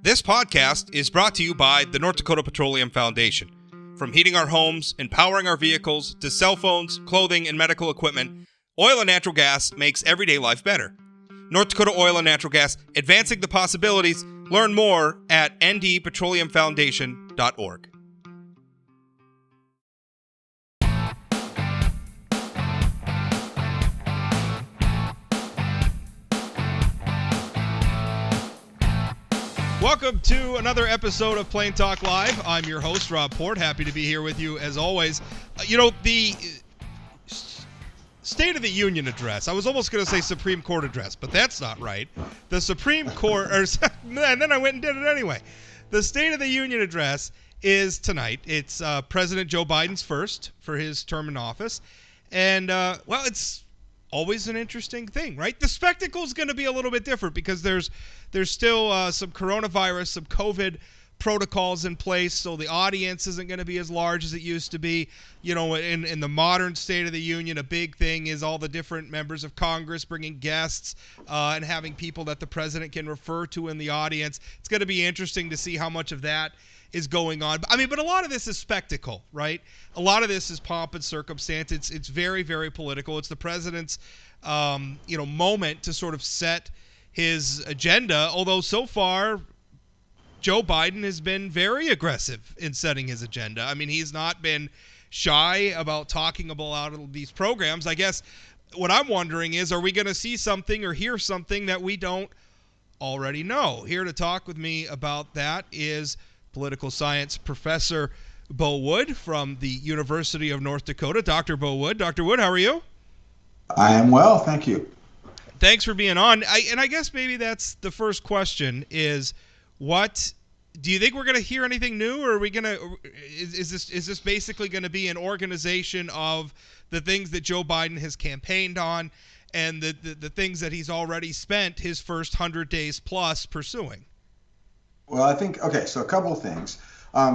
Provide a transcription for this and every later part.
This podcast is brought to you by the North Dakota Petroleum Foundation. From heating our homes and powering our vehicles to cell phones, clothing, and medical equipment, oil and natural gas makes everyday life better. North Dakota Oil and Natural Gas, advancing the possibilities. Learn more at ndpetroleumfoundation.org. Welcome to another episode of Plain Talk Live. I'm your host, Rob Port. Happy to be here with you as always. The State of the Union address. I was almost going to say Supreme Court address, but that's not right. The Supreme Court, and then I went and did it anyway. The State of the Union address is tonight. It's President Joe Biden's first for his term in office. And, it's always an interesting thing, right? The spectacle is going to be a little bit different because there's still some coronavirus, some COVID protocols in place, so the audience isn't going to be as large as it used to be. In the modern State of the Union, a big thing is all the different members of Congress bringing guests and having people that the president can refer to in the audience. It's going to be interesting to see how much of that is going on. But a lot of this is spectacle, right? A lot of this is pomp and circumstance. It's very, very political. It's the president's, moment to sort of set his agenda. Although so far, Joe Biden has been very aggressive in setting his agenda. He's not been shy about talking about these programs. I guess what I'm wondering is, are we going to see something or hear something that we don't already know? Here to talk with me about that is political science professor Bo Wood from the University of North Dakota. Dr. Bo Wood. Dr. Wood, how are you? I am well, thank you. Thanks for being on. I guess maybe that's the first question is, what do you think we're going to hear anything new, or are we going to is this basically going to be an organization of the things that Joe Biden has campaigned on and the things that he's already spent his first 100 days plus pursuing? Well, I think, so a couple of things.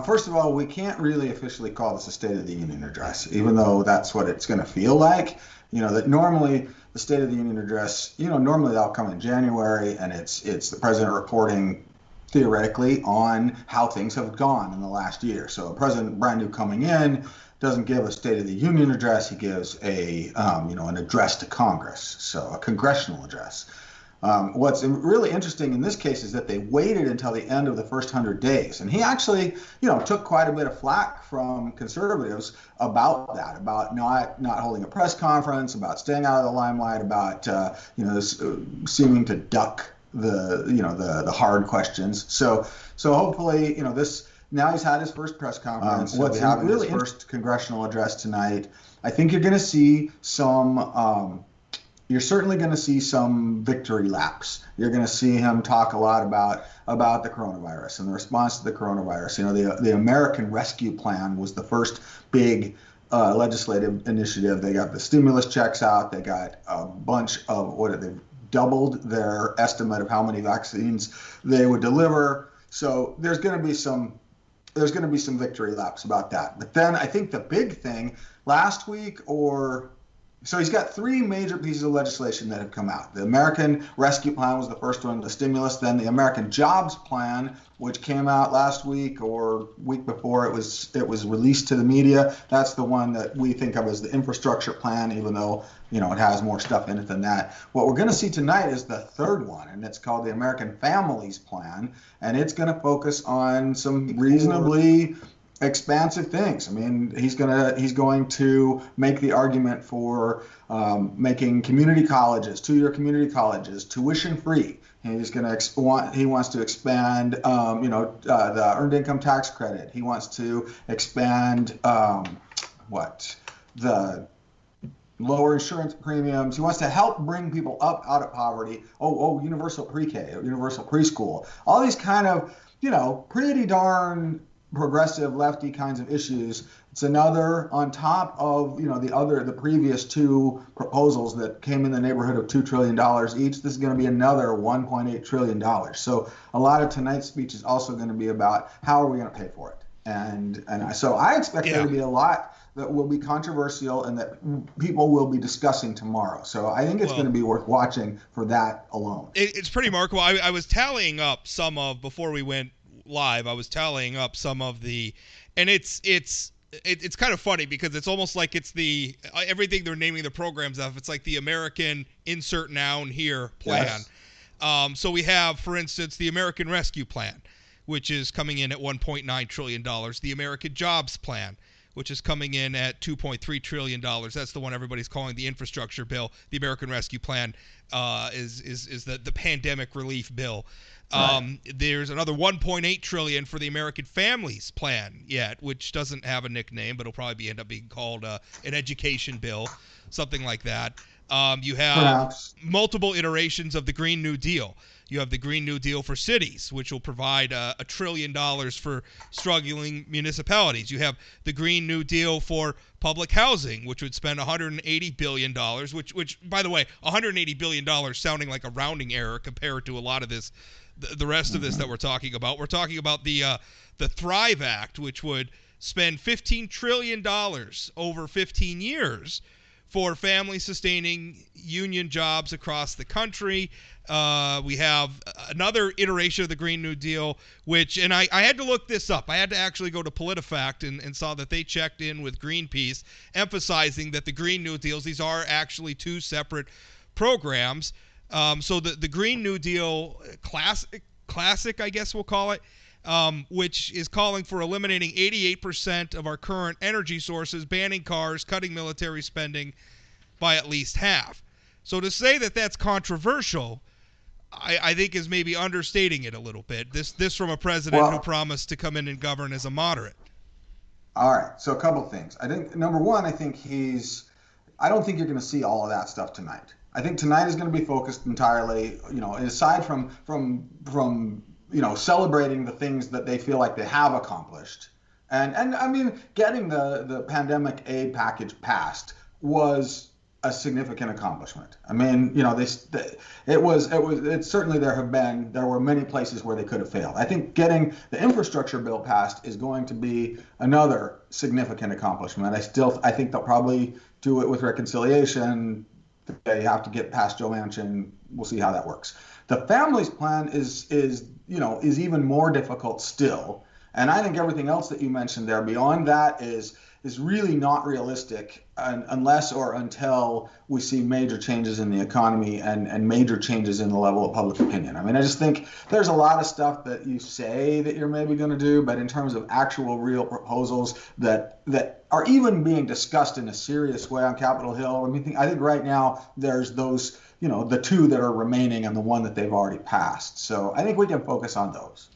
First of all, we can't really officially call this a State of the Union address, even though that's what it's going to feel like. That normally the State of the Union address, normally that'll come in January, and it's the president reporting theoretically on how things have gone in the last year. So a president brand new coming in doesn't give a State of the Union address. He gives an address to Congress, so a congressional address. What's really interesting in this case is that they waited until the end of the first 100 days. And he actually, took quite a bit of flack from conservatives about that, about not holding a press conference, about staying out of the limelight, about, seeming to duck the hard questions. So hopefully, now he's had his first press conference. What's really his first congressional address tonight. I think you're going to see some. You're certainly going to see some victory laps. You're going to see him talk a lot about the coronavirus and the response to the coronavirus. The American Rescue Plan was the first big legislative initiative. They got the stimulus checks out. They got a bunch of they've doubled their estimate of how many vaccines they would deliver. So there's going to be some victory laps about that. But then I think the big thing last week So he's got three major pieces of legislation that have come out. The American Rescue Plan was the first one, the stimulus, then the American Jobs Plan, which came out last week or week before it was released to the media. That's the one that we think of as the infrastructure plan, even though, it has more stuff in it than that. What we're going to see tonight is the third one, and it's called the American Families Plan, and it's going to focus on some reasonably expansive things. He's going to make the argument for making community colleges, 2-year community colleges, tuition free. He's going to he wants to expand, the earned income tax credit. He wants to expand the lower insurance premiums. He wants to help bring people up out of poverty. Universal pre-K, universal preschool. All these kind of, pretty darn progressive lefty kinds of issues. It's another on top of the previous two proposals that came in the neighborhood of $2 trillion each. This is going to be another $1.8 trillion. So a lot of tonight's speech is also going to be about how are we going to pay for it. And so I expect there to be a lot that will be controversial and that people will be discussing tomorrow. So I think it's Well, going to be worth watching for that alone. it's pretty remarkable. I was tallying up some of, before we went live, I was tallying up some of the, and it's kind of funny because it's almost like it's the everything they're naming the programs of. It's like the American insert noun here plan. Yes. So we have, for instance, the American Rescue Plan, which is coming in at $1.9 trillion. The American Jobs Plan, which is coming in at $2.3 trillion. That's the one everybody's calling the infrastructure bill. The American Rescue Plan is the pandemic relief bill. Right. There's another $1.8 trillion for the American Families Plan yet, which doesn't have a nickname, but it'll probably end up being called an education bill, something like that. You have Perhaps. multiple iterations of the Green New Deal. You have the Green New Deal for cities, which will provide $1 trillion for struggling municipalities. You have the Green New Deal for public housing, which would spend $180 billion, which by the way, $180 billion sounding like a rounding error compared to a lot of this, the rest of this that we're talking about. We're talking about the Thrive Act, which would spend $15 trillion over 15 years for family-sustaining union jobs across the country. We have another iteration of the Green New Deal, which, and I had to look this up. I had to actually go to PolitiFact and saw that they checked in with Greenpeace, emphasizing that the Green New Deals, these are actually two separate programs. So the Green New Deal classic, I guess we'll call it, which is calling for eliminating 88% of our current energy sources, banning cars, cutting military spending by at least half. So to say that that's controversial, I think is maybe understating it a little bit. This from a president who promised to come in and govern as a moderate. All right. So a couple of things. I think number one, I don't think you're going to see all of that stuff tonight. I think tonight is going to be focused entirely, aside from celebrating the things that they feel like they have accomplished. And I mean, getting the pandemic aid package passed was a significant accomplishment. I mean, it certainly there were many places where they could have failed. I think getting the infrastructure bill passed is going to be another significant accomplishment. I think they'll probably do it with reconciliation. They have to get past Joe Manchin. We'll see how that works. The families plan is even more difficult still. And I think everything else that you mentioned there beyond that is really not realistic unless or until we see major changes in the economy and major changes in the level of public opinion. I mean, I just think there's a lot of stuff that you say that you're maybe going to do, but in terms of actual real proposals that are even being discussed in a serious way on Capitol Hill, I think right now there's those, the two that are remaining and the one that they've already passed. So I think we can focus on those.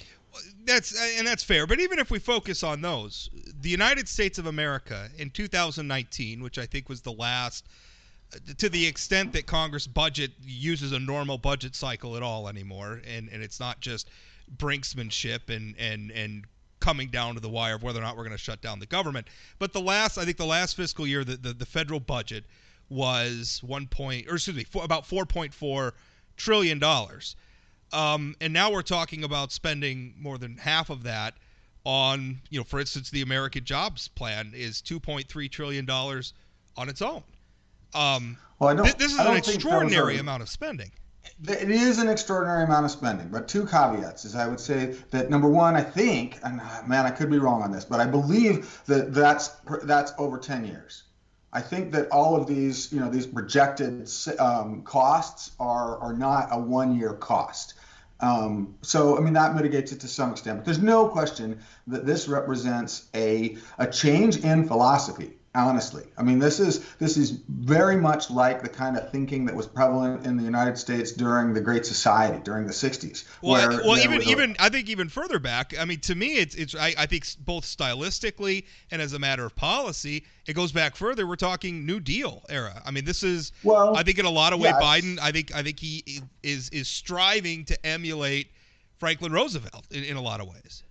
That's fair. But even if we focus on those, the United States of America in 2019, which I think was the last, to the extent that Congress budget uses a normal budget cycle at all anymore, and it's not just brinksmanship and coming down to the wire of whether or not we're going to shut down the government. But the last fiscal year, the federal budget was about $4.4 trillion. And now we're talking about spending more than half of that on, for instance, the American Jobs Plan is $2.3 trillion on its own. This is an extraordinary amount of spending. It is an extraordinary amount of spending, but two caveats is I would say that number one, I think, and man, I could be wrong on this, but I believe that's over 10 years. I think that all of these, these projected costs are not a one-year cost. So, that mitigates it to some extent. But there's no question that this represents a change in philosophy, honestly. This is very much like the kind of thinking that was prevalent in the United States during the Great Society, during the 60s. I think even further back, to me, I think both stylistically and as a matter of policy, it goes back further. We're talking New Deal era. This is, I think in a lot of ways, Biden, I think he is striving to emulate Franklin Roosevelt in a lot of ways.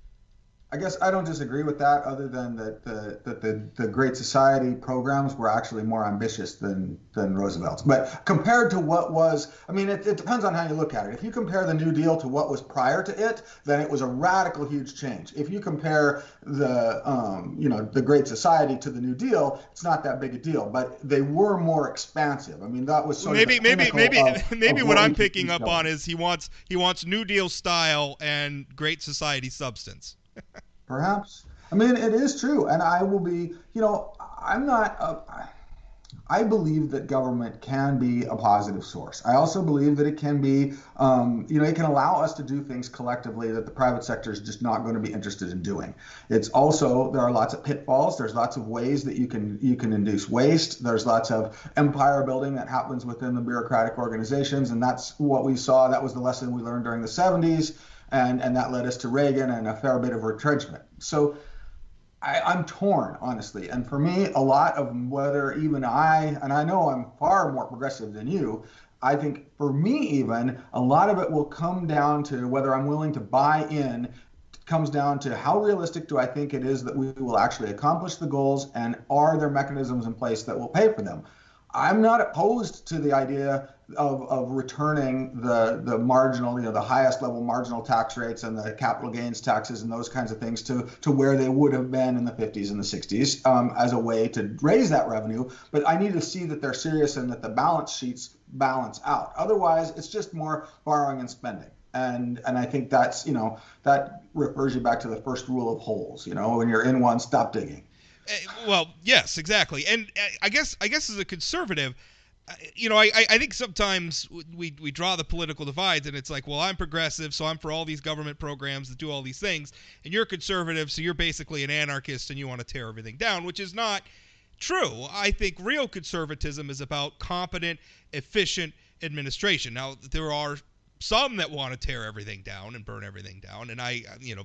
I guess I don't disagree with that, other than that the Great Society programs were actually more ambitious than Roosevelt's. But compared to what was, I mean, it depends on how you look at it. If you compare the New Deal to what was prior to it, then it was a radical, huge change. If you compare the Great Society to the New Deal, it's not that big a deal. But they were more expansive. I mean, that was sort of the maybe of what we I'm could picking do up on is he wants New Deal style and Great Society substance. Perhaps. I mean, it is true. And I will be, I'm not, I believe that government can be a positive source. I also believe that it can be, it can allow us to do things collectively that the private sector is just not going to be interested in doing. It's also, there are lots of pitfalls. There's lots of ways that you can induce waste. There's lots of empire building that happens within the bureaucratic organizations. And that's what we saw. That was the lesson we learned during the 70s. And that led us to Reagan and a fair bit of retrenchment. So I'm torn, honestly. And for me, a lot of whether even and I know I'm far more progressive than you, I think for me even, a lot of it will come down to whether I'm willing to buy in. It comes down to how realistic do I think it is that we will actually accomplish the goals, and are there mechanisms in place that will pay for them? I'm not opposed to the idea of returning the marginal, the highest level marginal tax rates and the capital gains taxes and those kinds of things to where they would have been in the 50s and the 60s as a way to raise that revenue. But I need to see that they're serious and that the balance sheets balance out. Otherwise, it's just more borrowing and spending. And I think that's, that refers you back to the first rule of holes. When you're in one, stop digging. Well, yes, exactly. And I guess as a conservative, I think sometimes we draw the political divides, and it's like, well, I'm progressive, so I'm for all these government programs that do all these things, and you're conservative, so you're basically an anarchist and you want to tear everything down, which is not true. I think real conservatism is about competent, efficient administration. Now, there are some that want to tear everything down and burn everything down, and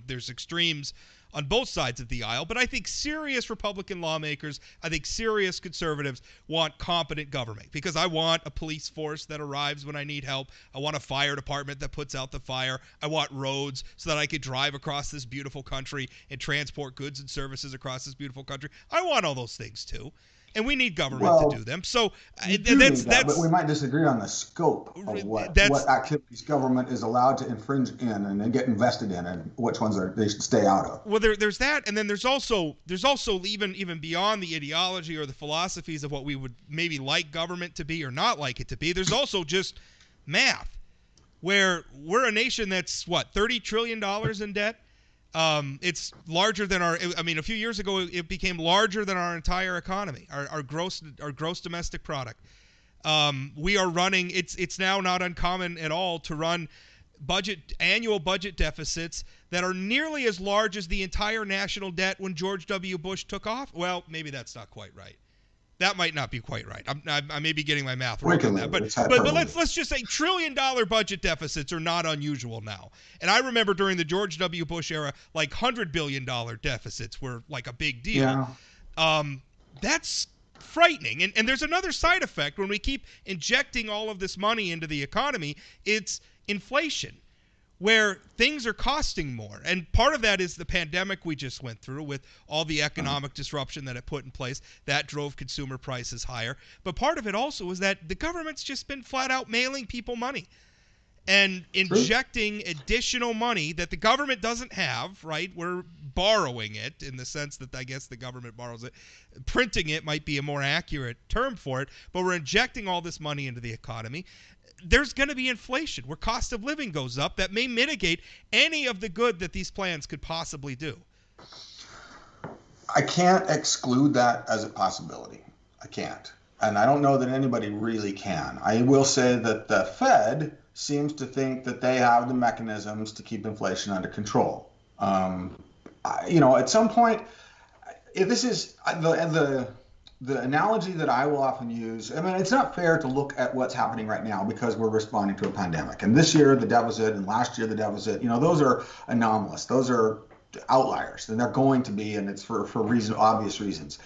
there's extremes on both sides of the aisle, but I think serious Republican lawmakers, I think serious conservatives want competent government, because I want a police force that arrives when I need help. I want a fire department that puts out the fire. I want roads so that I could drive across this beautiful country and transport goods and services across this beautiful country. I want all those things too. And we need government to do them. So that's but we might disagree on the scope of what activities government is allowed to infringe in and get invested in, and which ones they should stay out of. Well, there's that, and then there's also even beyond the ideology or the philosophies of what we would maybe like government to be or not like it to be. There's also just math, where we're a nation that's $30 trillion in debt. It's larger than a few years ago, it became larger than our entire economy, our gross domestic product. We are running, it's now not uncommon at all to run annual budget deficits that are nearly as large as the entire national debt when George W. Bush took off. Well, maybe that's not quite right. That might not be quite right. I may be getting my math wrong on that. But let's just say $1 trillion budget deficits are not unusual now. And I remember during the George W. Bush era, like $100 billion deficits were like a big deal. Yeah. That's frightening. And there's another side effect when we keep injecting all of this money into the economy. It's inflation, where things are costing more. And part of that is the pandemic we just went through with all the economic disruption that it put in place. That drove consumer prices higher. But part of it also is that the government's just been flat out mailing people money and injecting additional money that the government doesn't have, right? We're borrowing it in the sense that I guess the government borrows it. Printing it might be a more accurate term for it, but we're injecting all this money into the economy. There's going to be inflation where cost of living goes up that may mitigate any of the good that these plans could possibly do. I can't exclude that as a possibility. I can't. And I don't know that anybody really can. I will say that the Fed seems to think that they have the mechanisms to keep inflation under control. At some point, this is the analogy that I will often use. I mean, it's not fair to look at what's happening right now because we're responding to a pandemic. And this year, the deficit, and last year, the deficit, those are anomalous. Those are outliers, and they're going to be, and it's for obvious reasons.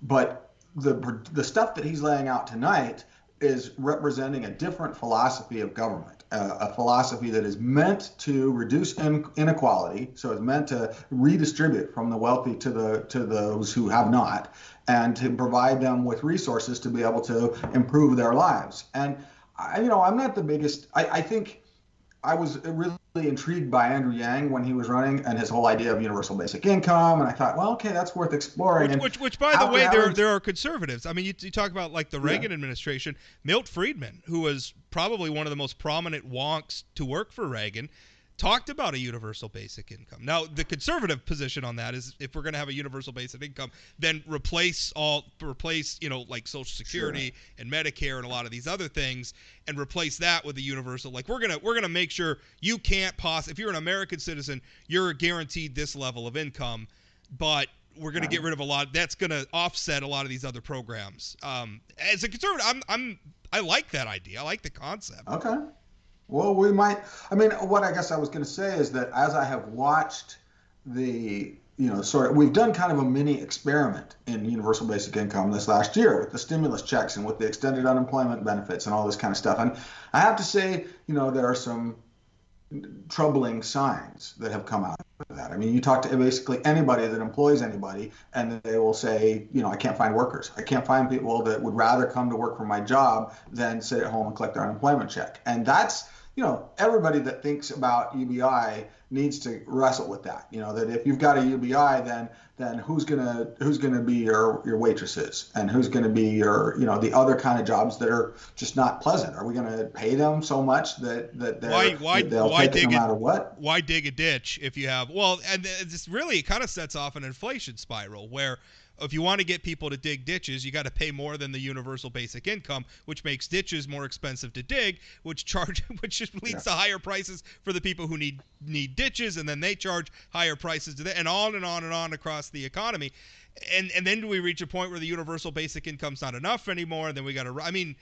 But the stuff that he's laying out tonight is representing a different philosophy of government. a philosophy that is meant to reduce inequality, so it's meant to redistribute from the wealthy to those who have not, and to provide them with resources to be able to improve their lives. And I'm not the biggest. I think I was really intrigued by Andrew Yang when he was running and his whole idea of universal basic income, and I thought, well, okay, that's worth exploring. Which by the way, there are conservatives. I mean, you talk about like the Reagan administration. Milt Friedman, who was probably one of the most prominent wonks to work for Reagan, talked about a universal basic income. Now, the conservative position on that is if we're going to have a universal basic income, then replace like Social Security and Medicare and a lot of these other things, and replace that with a universal. Like we're gonna make sure you can't if you're an American citizen, you're guaranteed this level of income, but we're going to get rid of a lot. That's going to offset a lot of these other programs. As a conservative, I like that idea. I like the concept. Okay. Well, we might. I mean, what I guess I was going to say is that as I have watched we've done kind of a mini experiment in universal basic income this last year with the stimulus checks and with the extended unemployment benefits and all this kind of stuff. And I have to say, there are some troubling signs that have come out of that. I mean, you talk to basically anybody that employs anybody, and they will say, I can't find workers. I can't find people that would rather come to work for my job than sit at home and collect their unemployment check. And that's, everybody that thinks about UBI needs to wrestle with that. That if you've got a UBI, then who's gonna be your waitresses, and who's gonna be your the other kind of jobs that are just not pleasant? Are we gonna pay them so much that they'll take it no matter what? Why dig a ditch if you have and this really kind of sets off an inflation spiral where if you want to get people to dig ditches, you got to pay more than the universal basic income, which makes ditches more expensive to dig, which just leads to higher prices for the people who need ditches, and then they charge higher prices to them, and on and on and on across the economy. And then do we reach a point where the universal basic income's not enough anymore, and then we got to – I mean,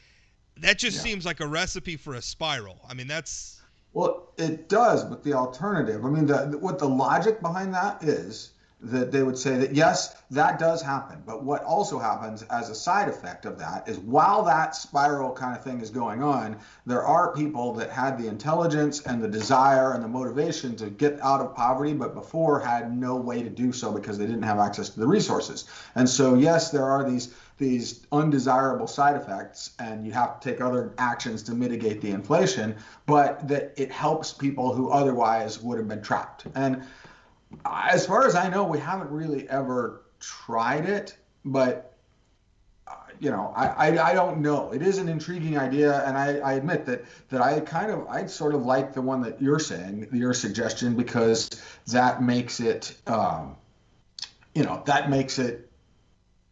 that just seems like a recipe for a spiral. I mean, that's – Well, it does, but the alternative – I mean, what the logic behind that is – that they would say that, yes, that does happen. But what also happens as a side effect of that is while that spiral kind of thing is going on, there are people that had the intelligence and the desire and the motivation to get out of poverty, but before had no way to do so because they didn't have access to the resources. And so, yes, there are these undesirable side effects, and you have to take other actions to mitigate the inflation, but that it helps people who otherwise would have been trapped. And as far as I know, we haven't really ever tried it, but I don't know. It is an intriguing idea, and I admit that I sort of like the one that you're saying, your suggestion, because that makes it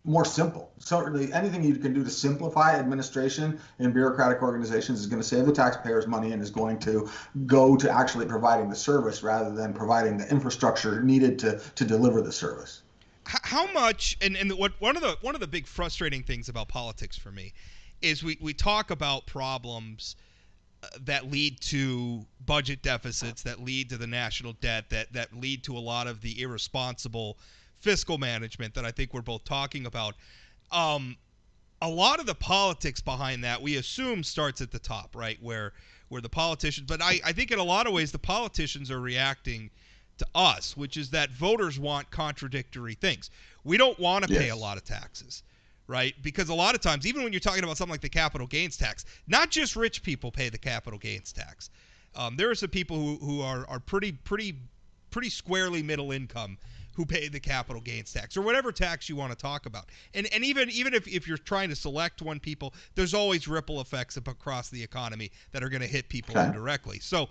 more simple. Certainly, anything you can do to simplify administration in bureaucratic organizations is going to save the taxpayers money and is going to go to actually providing the service rather than providing the infrastructure needed to deliver the service. How much? And one of the big frustrating things about politics for me is we talk about problems that lead to budget deficits, that lead to the national debt, that lead to a lot of the irresponsible fiscal management that I think we're both talking about. A lot of the politics behind that, we assume, starts at the top, right? Where the politicians, but I think in a lot of ways the politicians are reacting to us, which is that voters want contradictory things. We don't want to pay a lot of taxes, right? Because a lot of times, even when you're talking about something like the capital gains tax, not just rich people pay the capital gains tax. There are some people who are pretty squarely middle income who pay the capital gains tax or whatever tax you want to talk about. And even if you're trying to select one people, there's always ripple effects across the economy that are going to hit people indirectly. So,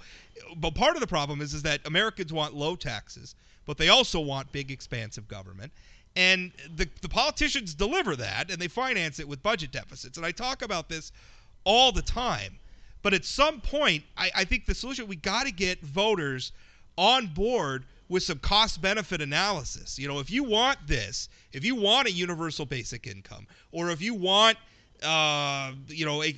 but part of the problem is that Americans want low taxes, but they also want big, expansive government. And the politicians deliver that, and they finance it with budget deficits. And I talk about this all the time. But at some point, I think the solution, we got to get voters on board with some cost-benefit analysis. If you want this, if you want a universal basic income, or if you want, a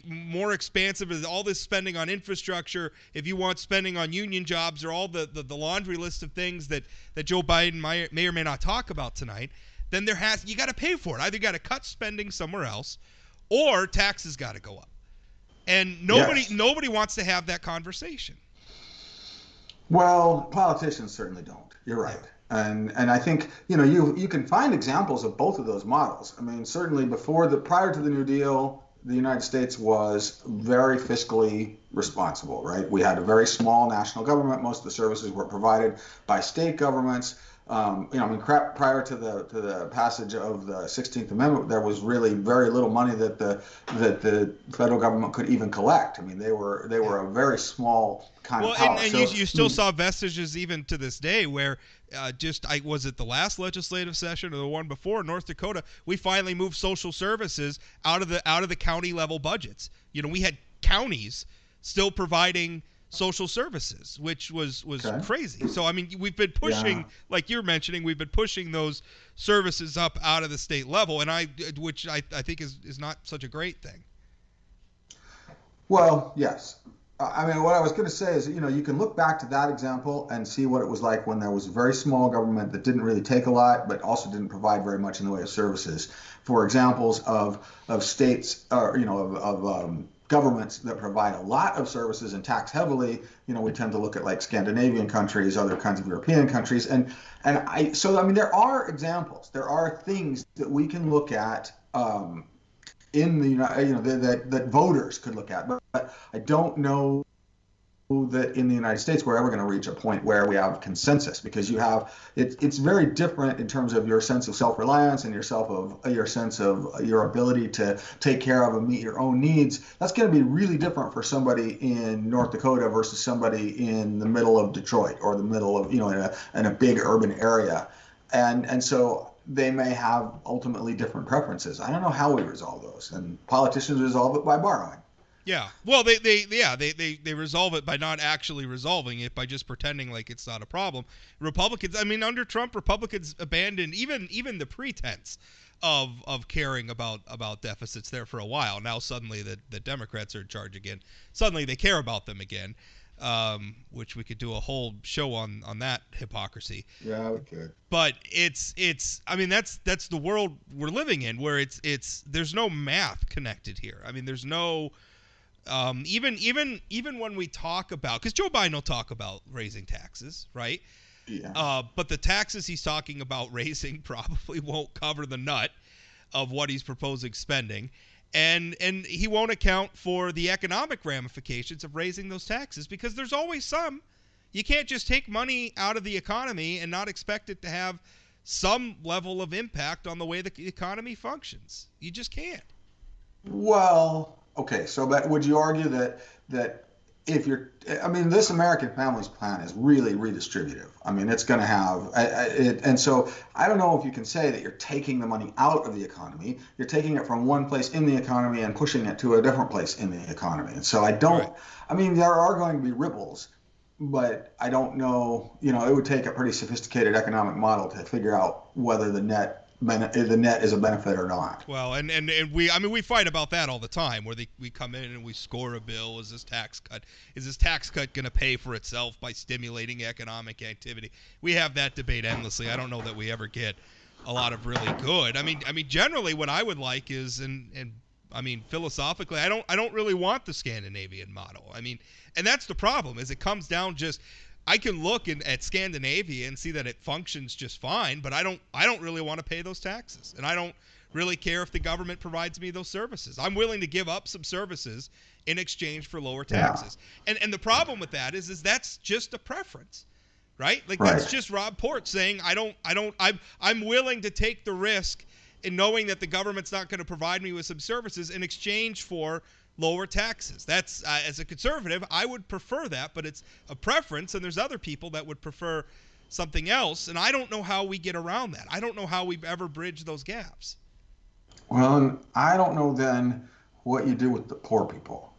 more expansive, all this spending on infrastructure, if you want spending on union jobs, or all the laundry list of things that Joe Biden may or may not talk about tonight, then you got to pay for it. Either you got to cut spending somewhere else, or taxes got to go up. And Yes. nobody wants to have that conversation. Well, politicians certainly don't. You're right. And I think, you can find examples of both of those models. I mean, certainly prior to the New Deal, the United States was very fiscally responsible, right? We had a very small national government. Most of the services were provided by state governments. Prior to the passage of the 16th Amendment, there was really very little money that the federal government could even collect. I mean, they were a very small kind Well, of power. and you still saw vestiges even to this day where was it the last legislative session or the one before, North Dakota, we finally moved social services out of the county level budgets. We had counties still providing social services, which was Okay. crazy. So I mean, we've been pushing, like you're mentioning, we've been pushing those services up out of the state level, which I think is not such a great thing. Well, yes. I mean, what I was going to say is, you can look back to that example and see what it was like when there was a very small government that didn't really take a lot, but also didn't provide very much in the way of services. For examples of states, or of governments that provide a lot of services and tax heavily, we tend to look at like Scandinavian countries, other kinds of European countries, so I mean, there are examples, there are things that we can look at. In the that voters could look at, but I don't know that in the United States we're ever going to reach a point where we have consensus, because it's very different in terms of your sense of self-reliance and your sense of your ability to take care of and meet your own needs. That's going to be really different for somebody in North Dakota versus somebody in the middle of Detroit or the middle of in a big urban area, and so they may have ultimately different preferences. I don't know how we resolve those, and politicians resolve it by borrowing. Yeah. Well, they resolve it by not actually resolving it, by just pretending like it's not a problem. Republicans, I mean, under Trump, Republicans abandoned even the pretense of caring about deficits there for a while. Now suddenly the Democrats are in charge again. Suddenly they care about them again. Which we could do a whole show on that hypocrisy. Yeah, we could. But it's I mean, that's the world we're living in, where it's there's no math connected here. I mean, there's no even when we talk about, because Joe Biden will talk about raising taxes, right? Yeah. But the taxes he's talking about raising probably won't cover the nut of what he's proposing spending. And he won't account for the economic ramifications of raising those taxes, because there's always some. You can't just take money out of the economy and not expect it to have some level of impact on the way the economy functions. You just can't. Well, okay. So, but would you argue that if I mean, this American Families Plan is really redistributive. I mean, it's going to have and so I don't know if you can say that you're taking the money out of the economy. You're taking it from one place in the economy and pushing it to a different place in the economy. And so I don't. Right. I mean, there are going to be ripples, but I don't know. It would take a pretty sophisticated economic model to figure out whether the net is a benefit or not. Well, and we fight about that all the time, where we come in and we score a bill. Is this tax cut going to pay for itself by stimulating economic activity? We have that debate endlessly. I don't know that we ever get a lot of really good. I mean, generally what I would like is, and I mean, philosophically, I don't really want the Scandinavian model. I mean, and that's the problem, is it comes down just, I can look at Scandinavia and see that it functions just fine, but I don't really want to pay those taxes, and I don't really care if the government provides me those services. I'm willing to give up some services in exchange for lower taxes. Yeah. And the problem with that is that's just a preference, right? Like, that's just Rob Port saying I'm willing to take the risk in knowing that the government's not going to provide me with some services in exchange for lower taxes. That's as a conservative, I would prefer that, but it's a preference, and there's other people that would prefer something else, and I don't know how we get around that. I don't know how we've ever bridged those gaps. Well, and I don't know then what you do with the poor people,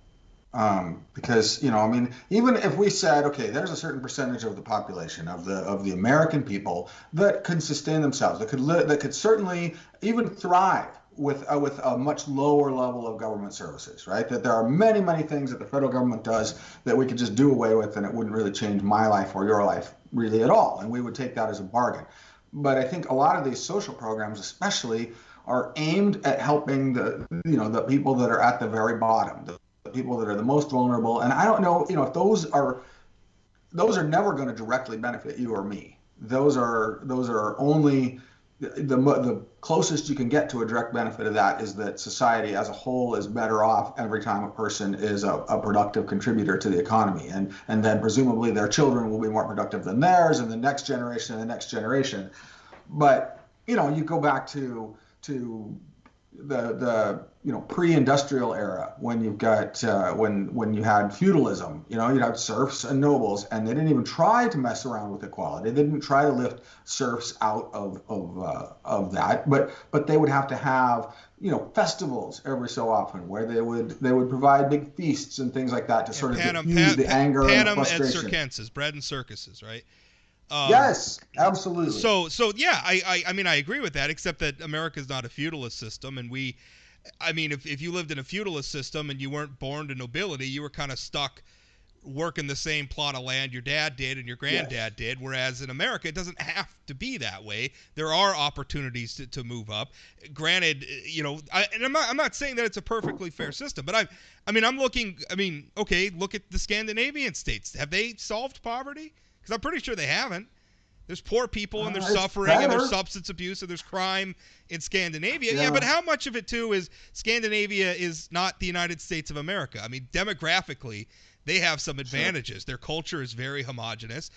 because I mean, even if we said, okay, there's a certain percentage of the population of the American people that could sustain themselves, that could certainly even thrive with a much lower level of government services, right? That there are many, many things that the federal government does that we could just do away with, and it wouldn't really change my life or your life really at all, and we would take that as a bargain. But I think a lot of these social programs, especially, are aimed at helping the people that are at the very bottom, the people that are the most vulnerable. And I don't know, if those are never going to directly benefit you or me. Those are only the closest you can get to a direct benefit of that is that society as a whole is better off every time a person is a productive contributor to the economy, and then presumably their children will be more productive than theirs, and the next generation and the next generation. But you go back to the pre-industrial era, when you've got when you had feudalism, you'd have serfs and nobles, and they didn't even try to mess around with equality. They didn't try to lift serfs out of that, but they would have to have festivals every so often where they would provide big feasts and things like that to sort of diffuse the anger and the frustration. Panem et circenses, bread and circuses, right? Yes, absolutely. So yeah, I mean I agree with that, except that America's not a feudalist system, and if you lived in a feudalist system and you weren't born to nobility, you were kind of stuck working the same plot of land your dad did and your granddad did, whereas in America it doesn't have to be that way. There are opportunities to move up. Granted, I'm not saying that it's a perfectly fair system, but look at the Scandinavian states. Have they solved poverty? Because I'm pretty sure they haven't. There's poor people and there's suffering and there's substance abuse and there's crime in Scandinavia. Yeah, but how much of it, too, is Scandinavia is not the United States of America? I mean, demographically, they have some advantages. Sure. Their culture is very homogenous.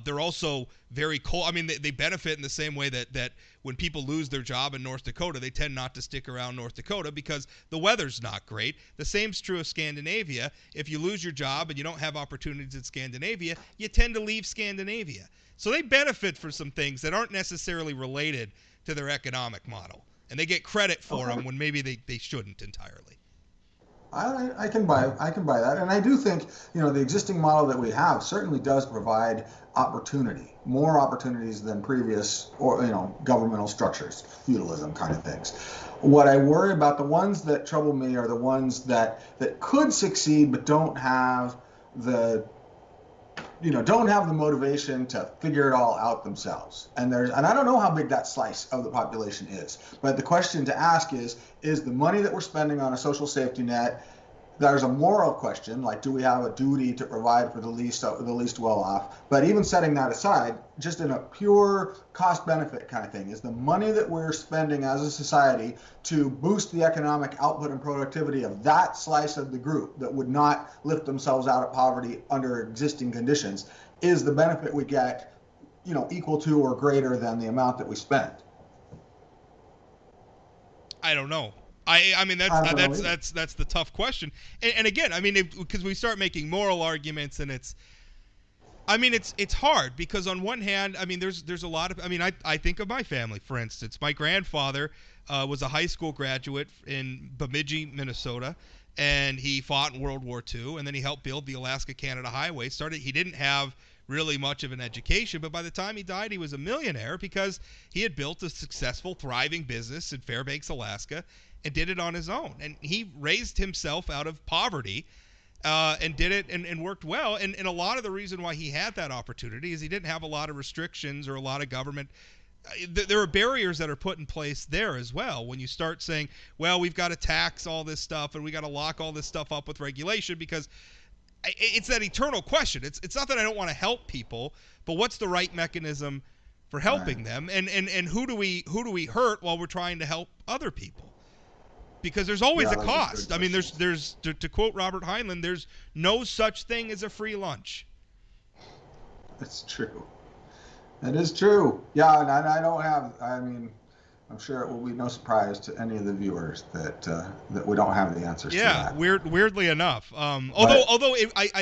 They're also very cold. I mean, they benefit in the same way that when people lose their job in North Dakota, they tend not to stick around North Dakota because the weather's not great. The same's true of Scandinavia. If you lose your job and you don't have opportunities in Scandinavia, you tend to leave Scandinavia. So they benefit for some things that aren't necessarily related to their economic model. And they get credit for them when maybe they shouldn't entirely. I can buy that, and I do think the existing model that we have certainly does provide opportunity, more opportunities than previous governmental structures, feudalism kind of things. What I worry about, the ones that trouble me, are the ones that could succeed but don't have the motivation to figure it all out themselves. And I don't know how big that slice of the population is, but the question to ask is the money that we're spending on a social safety net, there's a moral question, like do we have a duty to provide for the least well off? But even setting that aside, just in a pure cost benefit kind of thing, is the money that we're spending as a society to boost the economic output and productivity of that slice of the group that would not lift themselves out of poverty under existing conditions, is the benefit we get equal to or greater than the amount that we spend? I don't know. I mean that's the tough question. And again, I mean, because we start making moral arguments, and it's hard, because on one hand, I mean, there's a lot of, I think of my family, for instance. My grandfather was a high school graduate in Bemidji, Minnesota, and he fought in World War II, and then he helped build the Alaska-Canada Highway. He didn't have really much of an education, but by the time he died, he was a millionaire because he had built a successful, thriving business in Fairbanks, Alaska, and did it on his own. And he raised himself out of poverty and did it and worked well. And a lot of the reason why he had that opportunity is he didn't have a lot of restrictions or a lot of government. There are barriers that are put in place there as well. When you start saying, well, we've got to tax all this stuff and we got to lock all this stuff up with regulation, because it's that eternal question. It's not that I don't want to help people, but what's the right mechanism for helping them? And who do we hurt while we're trying to help other people? Because there's always a cost. I mean, there's to quote Robert Heinlein, there's no such thing as a free lunch. That's true. That is true. Yeah, and I don't have. I mean, I'm sure it will be no surprise to any of the viewers that we don't have the answers to that. Yeah, weirdly enough. I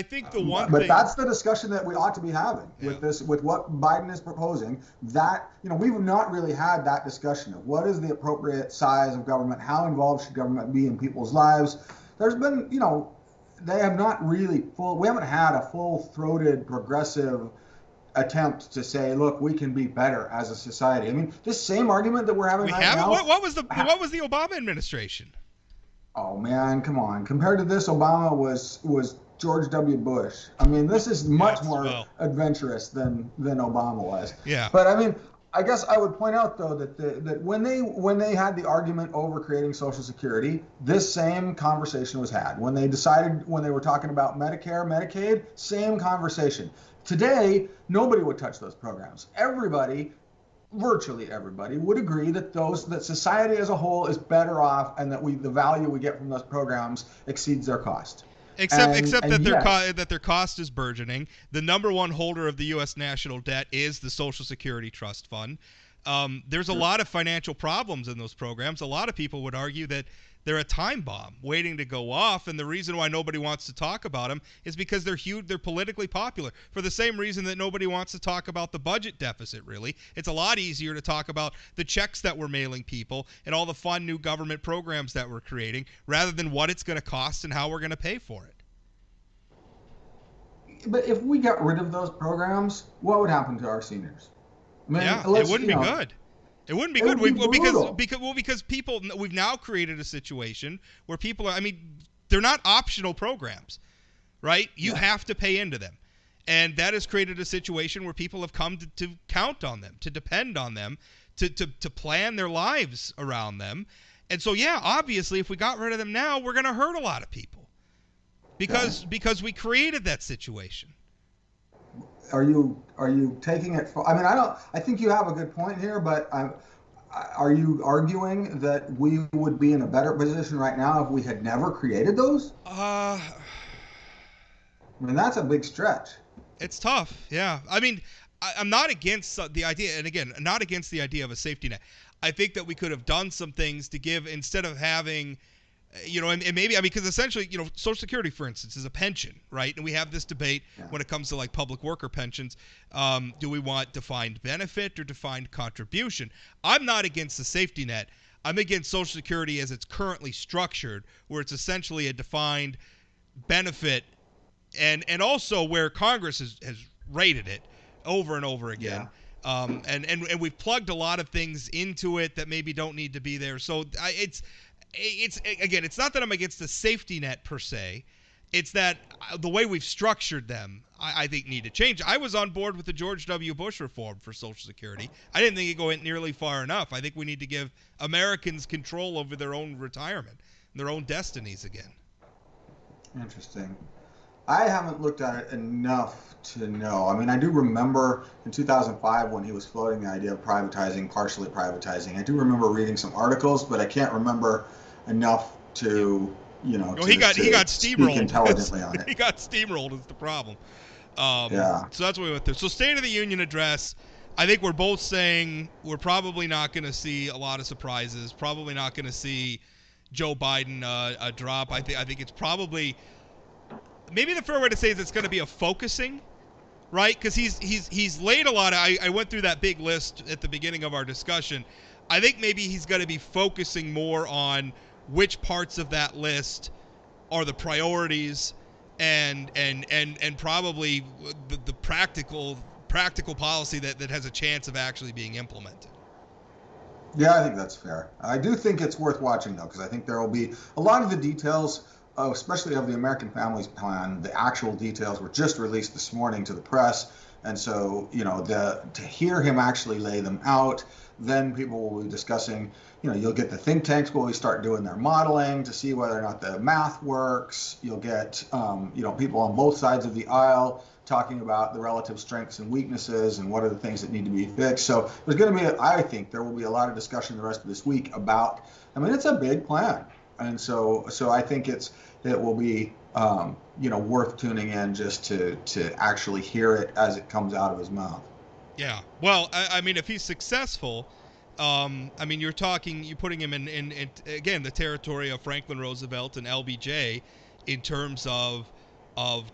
think the one thing. But that's the discussion that we ought to be having with what Biden is proposing. That we've not really had that discussion of what is the appropriate size of government, how involved should government be in people's lives. There's been, they have not really we haven't had a full-throated progressive attempt to say, look, we can be better as a society. I mean, this same argument that we're having now. What was the Obama administration? Oh man, come on! Compared to this, Obama was George W. Bush. I mean, this is much more adventurous than Obama was. Yeah. But I mean, I guess I would point out though that when they had the argument over creating Social Security, this same conversation was had. When they were talking about Medicare, Medicaid, same conversation. Today, nobody would touch those programs. Virtually everybody would agree that society as a whole is better off, and that the value we get from those programs exceeds their cost. Except that their cost is burgeoning. The number one holder of the U.S. national debt is the Social Security Trust Fund. There's a lot of financial problems in those programs. A lot of people would argue that they're a time bomb waiting to go off, and the reason why nobody wants to talk about them is because they're huge. They're politically popular for the same reason that nobody wants to talk about the budget deficit. Really, it's a lot easier to talk about the checks that we're mailing people and all the fun new government programs that we're creating, rather than what it's going to cost and how we're going to pay for it. But if we got rid of those programs, what would happen to our seniors? I mean, it wouldn't be good. It wouldn't be good because people, we've now created a situation where people are, I mean, they're not optional programs, right? You have to pay into them. And that has created a situation where people have come to count on them, to depend on them, to plan their lives around them. And so, yeah, obviously, if we got rid of them now, we're going to hurt a lot of people because we created that situation. Are you taking it? I mean, I think you have a good point here, but are you arguing that we would be in a better position right now if we had never created those? I mean, that's a big stretch. It's tough, yeah. I mean, I'm not against the idea, and again, not against the idea of a safety net. I think that we could have done some things to give, instead of having, and maybe, because essentially, Social Security, for instance, is a pension, right? And we have this debate when it comes to like public worker pensions. Do we want defined benefit or defined contribution? I'm not against the safety net. I'm against Social Security as it's currently structured, where it's essentially a defined benefit, and also where Congress has rated it over and over again. And we've plugged a lot of things into it that maybe don't need to be there. So it's not that I'm against the safety net per se. It's that the way we've structured them, I think, need to change. I was on board with the George W. Bush reform for Social Security. I didn't think it went nearly far enough. I think we need to give Americans control over their own retirement, their own destinies again. Interesting. I haven't looked at it enough to know. I mean, I do remember in 2005 when he was floating the idea of partially privatizing. I do remember reading some articles, but I can't remember enough to, he got steamrolled intelligently on it. He got steamrolled is the problem. So that's what we went through. So State of the Union address, I think we're both saying we're probably not going to see a lot of surprises. Probably not going to see Joe Biden drop. I think it's probably, maybe the fair way to say is it's going to be a focusing, right? Because he's laid a lot of, I went through that big list at the beginning of our discussion. I think maybe he's going to be focusing more on which parts of that list are the priorities and probably the practical policy that has a chance of actually being implemented. Yeah, I think that's fair. I do think it's worth watching, though, because I think there will be a lot of the details, especially of the American Families Plan. The actual details were just released this morning to the press. And so, to hear him actually lay them out, then people will be discussing, you'll get the think tanks will start doing their modeling to see whether or not the math works. You'll get, people on both sides of the aisle talking about the relative strengths and weaknesses and what are the things that need to be fixed. So there's going to be, I think there will be a lot of discussion the rest of this week about, it's a big plan. And so I think it will be, worth tuning in just to actually hear it as it comes out of his mouth. Yeah. Well, if he's successful, you're putting him in again, the territory of Franklin Roosevelt and LBJ in terms of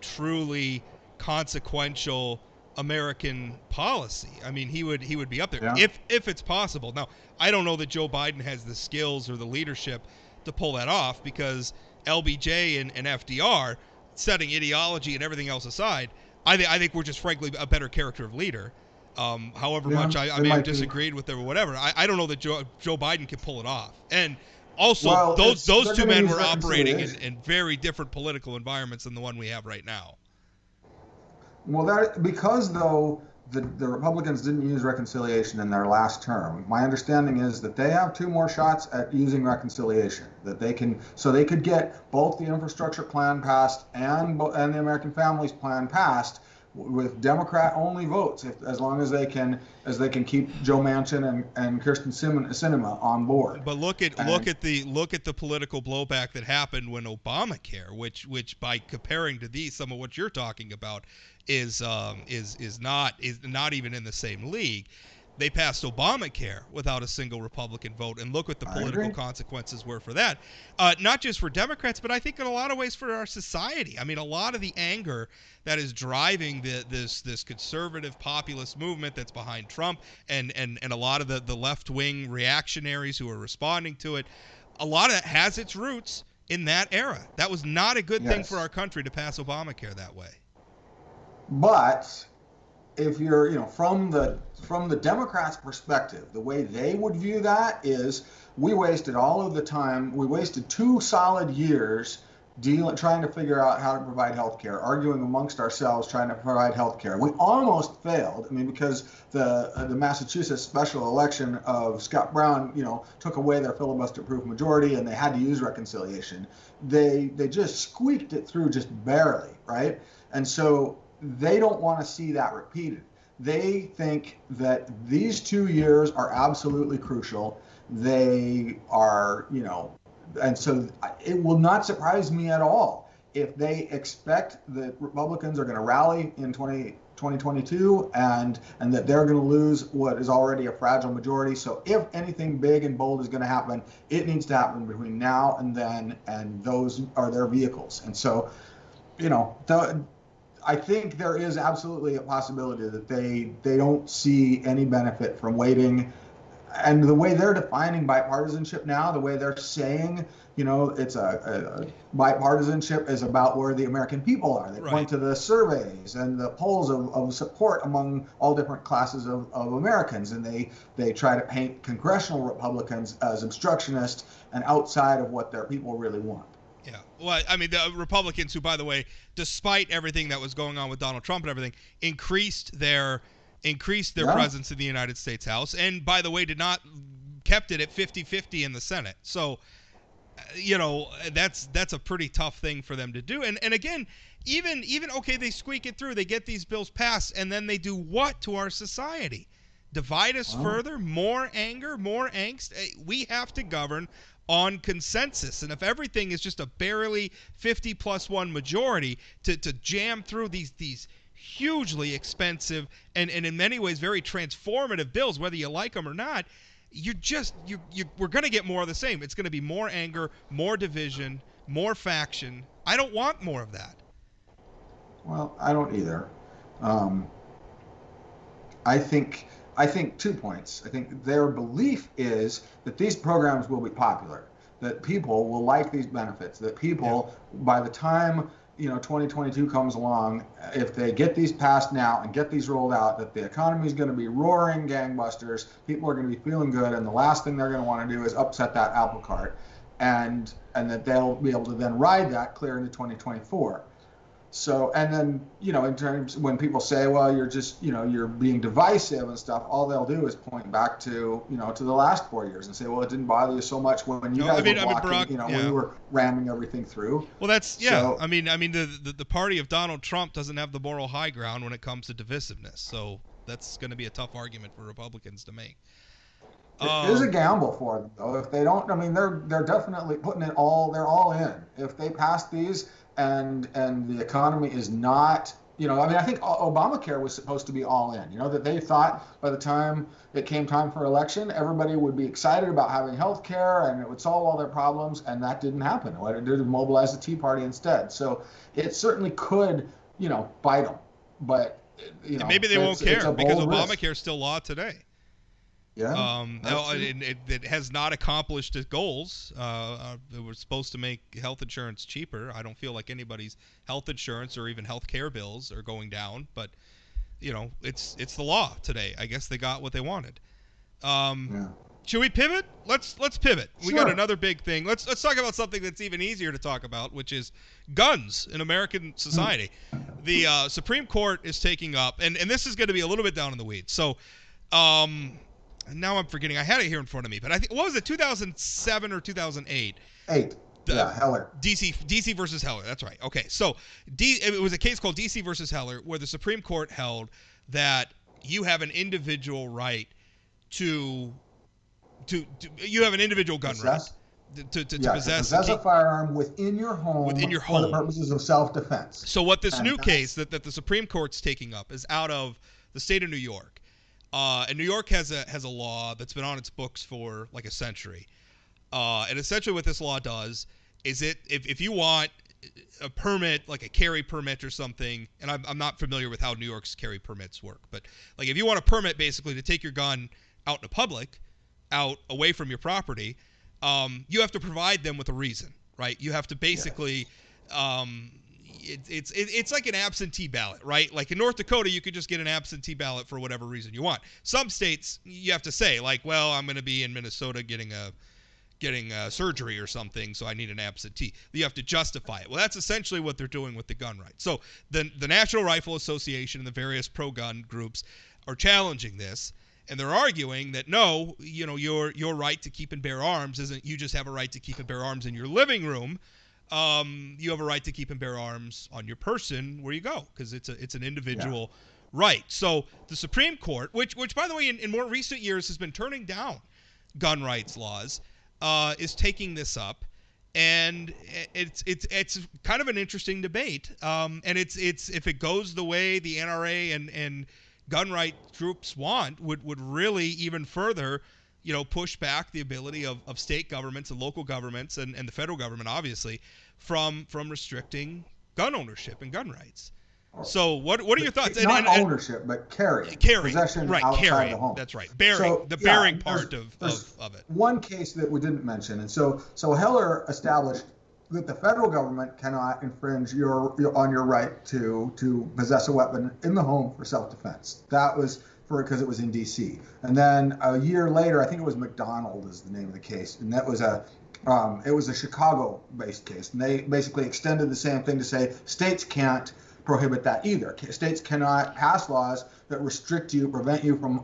truly consequential American policy. He would be up there if it's possible. Now, I don't know that Joe Biden has the skills or the leadership to pull that off, because LBJ and FDR, setting ideology and everything else aside, I think we're just frankly a better character of leader. However much I may have disagreed with them or whatever, I don't know that Joe Biden can pull it off. And also, those two men were operating in very different political environments than the one we have right now. Well, because though the Republicans didn't use reconciliation in their last term. My understanding is that they have 2 more shots at using reconciliation. That they could get both the infrastructure plan passed and the American Families Plan passed with Democrat-only votes, as long as they can keep Joe Manchin and Kirsten Sinema on board. But look at the political blowback that happened when Obamacare, which by comparing to some of what you're talking about, is not even in the same league. They passed Obamacare without a single Republican vote, and look what the political consequences were for that. Not just for Democrats, but I think in a lot of ways for our society. I mean, a lot of the anger that is driving this conservative populist movement that's behind Trump, and a lot of the left-wing reactionaries who are responding to it, a lot of that has its roots in that era. That was not a good thing for our country to pass Obamacare that way. But if you're, from the Democrats' perspective, the way they would view that is, we wasted all of the time. We wasted 2 solid years trying to figure out how to provide health care, arguing amongst ourselves, trying to provide health care. We almost failed. I mean, because the Massachusetts special election of Scott Brown, took away their filibuster-proof majority, and they had to use reconciliation. They just squeaked it through just barely, right? And so they don't want to see that repeated. They think that these 2 years are absolutely crucial. They are, and so it will not surprise me at all if they expect that Republicans are going to rally in 2022 and that they're going to lose what is already a fragile majority. So if anything big and bold is going to happen, it needs to happen between now and then, and those are their vehicles. And so, I think there is absolutely a possibility that they don't see any benefit from waiting. And the way they're defining bipartisanship now, the way they're saying, it's a bipartisanship is about where the American people are. They point to the surveys and the polls of support among all different classes of Americans, and they try to paint congressional Republicans as obstructionists and outside of what their people really want. Yeah. Well, I mean, the Republicans who, by the way, despite everything that was going on with Donald Trump and everything, increased their presence in the United States House, and, by the way, kept it at 50-50 in the Senate. So, that's a pretty tough thing for them to do. And again, even okay, they squeak it through, they get these bills passed, and then they do what to our society? Divide us further, more anger, more angst. We have to govern on consensus, and if everything is just a barely 50+1 majority to jam through these hugely expensive and in many ways very transformative bills, whether you like them or not, we're going to get more of the same. It's going to be more anger, more division, more faction. I don't want more of that. Well, I don't either. I think 2 points. I think their belief is that these programs will be popular, that people will like these benefits, that people, by the time 2022 comes along, if they get these passed now and get these rolled out, that the economy is going to be roaring gangbusters, people are going to be feeling good, and the last thing they're going to want to do is upset that apple cart, and that they'll be able to then ride that clear into 2024. So, and then, in terms, when people say, well, you're just, you're being divisive and stuff, all they'll do is point back to, to the last 4 years and say, well, it didn't bother you so much when you guys were blocking, Barack, when you were ramming everything through. Well, that's, So, I mean, the party of Donald Trump doesn't have the moral high ground when it comes to divisiveness. So that's going to be a tough argument for Republicans to make. It is a gamble for them, though. If they don't, I mean, they're definitely putting it all, they're all in. If they pass these, and the economy is not, I think Obamacare was supposed to be all in, that they thought by the time it came time for election, everybody would be excited about having health care and it would solve all their problems, and that didn't happen. What it did was mobilize the Tea Party instead. So it certainly could, bite them, but, maybe they won't care because Obamacare is still law today. Yeah. It has not accomplished its goals. It was supposed to make health insurance cheaper. I don't feel like anybody's health insurance or even health care bills are going down, but it's the law today. I guess they got what they wanted. Should we pivot? Let's pivot. We Sure. got another big thing. Let's talk about something that's even easier to talk about, which is guns in American society. The Supreme Court is taking up, and this is going to be a little bit down in the weeds. So, now I'm forgetting. I had it here in front of me, but I think what was it, 2007 or 2008? 8. Yeah, Heller. DC versus Heller. That's right. Okay, so it was a case called DC versus Heller, where the Supreme Court held that you have an individual right to you have an individual gun right to possess a firearm within your home for the purposes of self-defense. So what this new case that the Supreme Court's taking up is out of the state of New York. And New York has a law that's been on its books for like a century. And essentially what this law does is if you want a permit, like a carry permit or something, and I'm not familiar with how New York's carry permits work, but like if you want a permit basically to take your gun out in the public, out away from your property, you have to provide them with a reason, right? You have to basically, it's like an absentee ballot, right? Like in North Dakota, you could just get an absentee ballot for whatever reason you want. Some states, you have to say like, well, I'm going to be in Minnesota getting surgery or something, so I need an absentee. You have to justify it. Well, that's essentially what they're doing with the gun rights. So the National Rifle Association and the various pro-gun groups are challenging this. And they're arguing that no, your right to keep and bear arms isn't you just have a right to keep and bear arms in your living room. You have a right to keep and bear arms on your person where you go, because it's an individual right. So the Supreme Court, which by the way in more recent years has been turning down gun rights laws, is taking this up, and it's kind of an interesting debate. And it's if it goes the way the NRA and gun right groups want, would really even further, push back the ability of state governments and local governments and the federal government, obviously, from restricting gun ownership and gun rights. So what are your thoughts? Not ownership, but carry. Possession outside carrying, the home. That's right. Bearing part of it. One case that we didn't mention, and so Heller established that the federal government cannot infringe on your right to possess a weapon in the home for self-defense. That was because it was in D.C. And then a year later, I think it was McDonald is the name of the case, and that was it was a Chicago-based case, and they basically extended the same thing to say states can't prohibit that either. States cannot pass laws that restrict you, prevent you from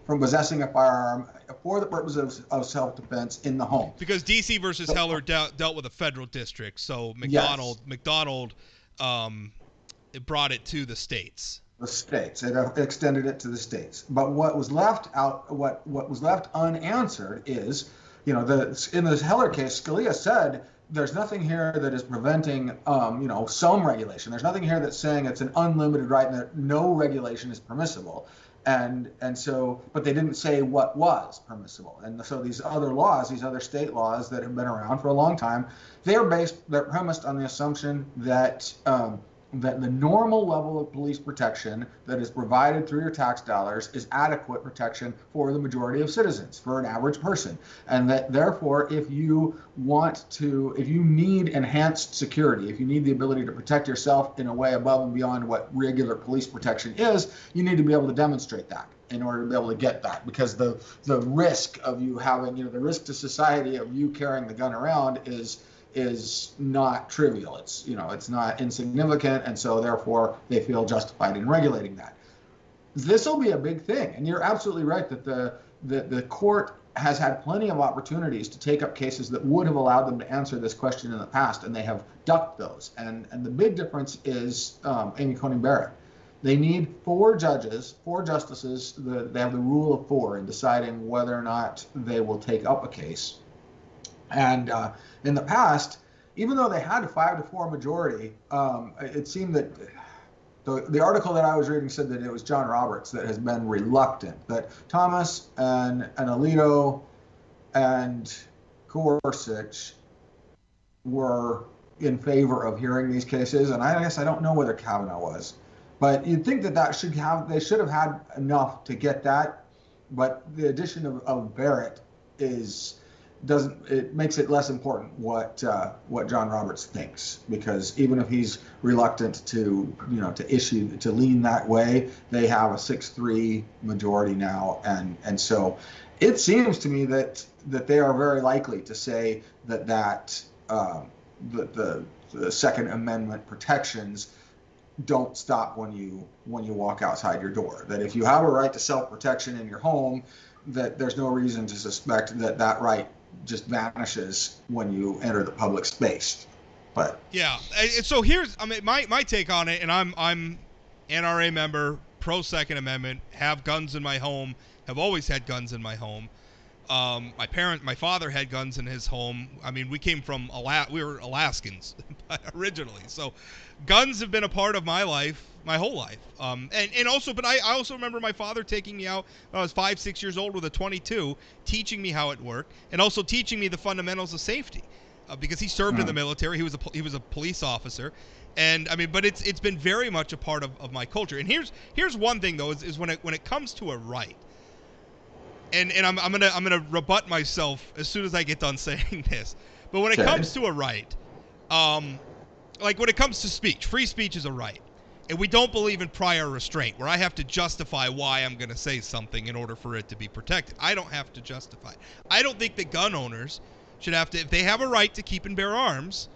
possessing a firearm for the purpose of self-defense in the home. Because D.C. versus Heller dealt with a federal district, so McDonald it brought it to the states. The states. It extended it to the states. But what was left unanswered is, in the Heller case, Scalia said there's nothing here that is preventing, some regulation. There's nothing here that's saying it's an unlimited right and that no regulation is permissible. And so, but they didn't say what was permissible. And so these other state laws that have been around for a long time, they're premised on the assumption that that the normal level of police protection that is provided through your tax dollars is adequate protection for the majority of citizens, for an average person. And that therefore, if you need enhanced security, if you need the ability to protect yourself in a way above and beyond what regular police protection is, you need to be able to demonstrate that in order to be able to get that, because the risk of you having, the risk to society of you carrying the gun around is not trivial. It's not insignificant, and so therefore they feel justified in regulating that. This will be a big thing, and you're absolutely right that the court has had plenty of opportunities to take up cases that would have allowed them to answer this question in the past, and they have ducked those. And the big difference is Amy Coney Barrett. They need 4 justices. They have the rule of 4 in deciding whether or not they will take up a case. And in the past, even though they had a 5-4 majority, it seemed that the article that I was reading said that it was John Roberts that has been reluctant, that Thomas and Alito and Gorsuch were in favor of hearing these cases. And I guess I don't know whether Kavanaugh was, but you'd think that they should have had enough to get that. But the addition of Barrett it makes it less important what John Roberts thinks, because even if he's reluctant to to lean that way, they have a 6-3 majority now, and so it seems to me that they are very likely to say that the Second Amendment protections don't stop when you walk outside your door. That if you have a right to self-protection in your home, that there's no reason to suspect that right just vanishes when you enter the public space. But yeah, so here's my take on it, and I'm NRA member, pro Second Amendment, have guns in my home, have always had guns in my home. My father had guns in his home. I mean, we came from we were Alaskans originally, so guns have been a part of my life, my whole life. And also, but I also remember my father taking me out when I was 5-6 years old with a .22, teaching me how it worked, and also teaching me the fundamentals of safety, because he served in the military. He was a police officer, and I mean, but it's been very much a part of my culture. And here's one thing though, is when it comes to a right. And I'm gonna rebut myself as soon as I get done saying this. But when it comes to a right, like when it comes to speech, free speech is a right, and we don't believe in prior restraint, where I have to justify why I'm gonna say something in order for it to be protected. I don't have to justify. I don't think that gun owners should have to, if they have a right to keep and bear arms,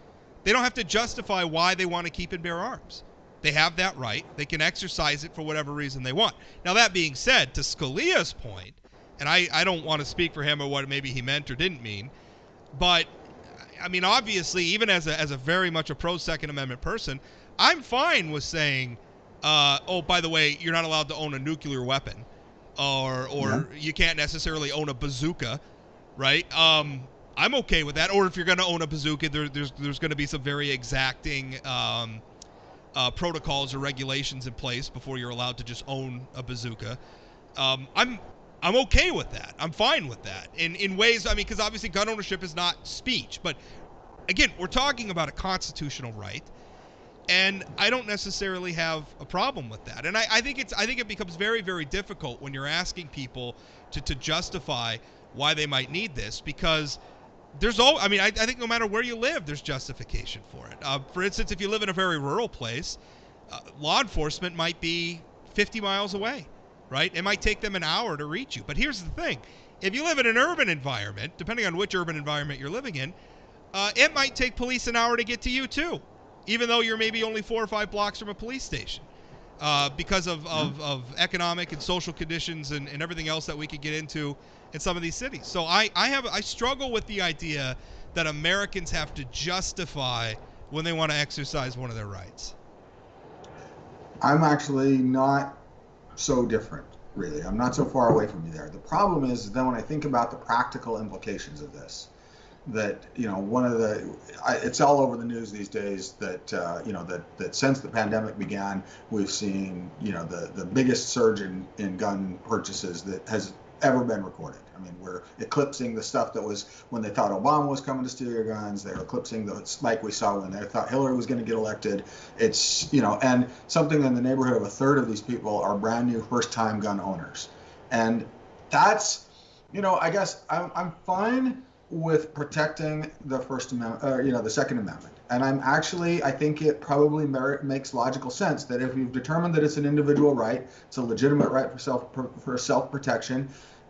they don't have to justify why they want to keep and bear arms. They have that right. They can exercise it for whatever reason they want. Now, that being said, to Scalia's point, and I don't want to speak for him or what maybe he meant or didn't mean, but I mean, obviously, even as a very much a pro Second Amendment person, I'm fine with saying, oh, by the way, you're not allowed to own a nuclear weapon, or you can't necessarily own a bazooka, right? I'm okay with that. Or if you're going to own a bazooka, there's going to be some very exacting protocols or regulations in place before you're allowed to just own a bazooka. I'm okay with that. I'm fine with that. In ways, I mean, because obviously gun ownership is not speech. But again, we're talking about a constitutional right, and I don't necessarily have a problem with that. And I think it becomes very, very difficult when you're asking people to justify why they might need this, because I think no matter where you live, there's justification for it. For instance, if you live in a very rural place, law enforcement might be 50 miles away. Right? It might take them an hour to reach you. But here's the thing. If you live in an urban environment, depending on which urban environment you're living in, it might take police an hour to get to you too, even though you're maybe only 4 or 5 blocks from a police station, because of economic and social conditions and everything else that we could get into in some of these cities. So I struggle with the idea that Americans have to justify when they want to exercise one of their rights. I'm actually not so different, really. I'm not so far away from you there. The problem is then when I think about the practical implications of this, that it's all over the news these days that that since the pandemic began, we've seen the biggest surge in gun purchases that has ever been recorded. I mean, we're eclipsing the stuff that was when they thought Obama was coming to steal your guns. They're eclipsing the spike we saw when they thought Hillary was going to get elected. It's, and something in the neighborhood of a third of these people are brand new first-time gun owners. And that's, I guess I'm fine with protecting the First Amendment, the Second Amendment. And I think it probably makes logical sense that if you've determined that it's an individual right, it's a legitimate right for self-protection,